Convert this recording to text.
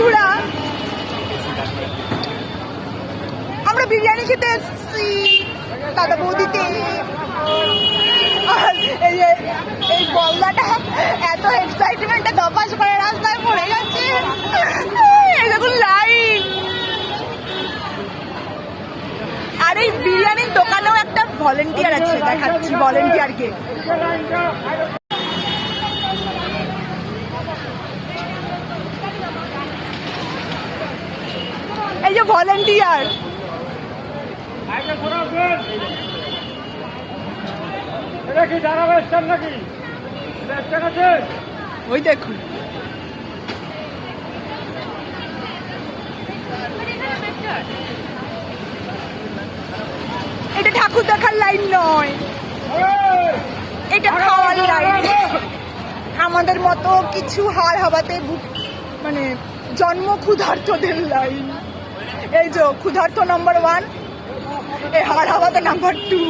বন্ধুরা, আমরা বিরিয়ানি খেতে এসেছি দাদা বৌদিতে। আর এই বল্লাটা এত এক্সাইটমেন্টে দপাস করে রাস্তায় পড়ে গেছে। এই দেখুন লাইন। আর এই বিরিয়ানির দোকানেও একটা ভলেন্টিয়ার আছে, দেখাচ্ছি ভলেন্টিয়ারকে। এই যে ভলেন্টিয়ার, ওই দেখুন। এটা ঠাকুর দেখার লাইন নয়, এটা খাওয়ার লাইন। আমাদের মতো কিছু হাড় হাওয়াতে মানে জন্ম ক্ষুধার্তদের লাইন। এই যে ক্ষুধার্ত নাম্বার 1, এই হাড় হাওয়াতে নাম্বার 2।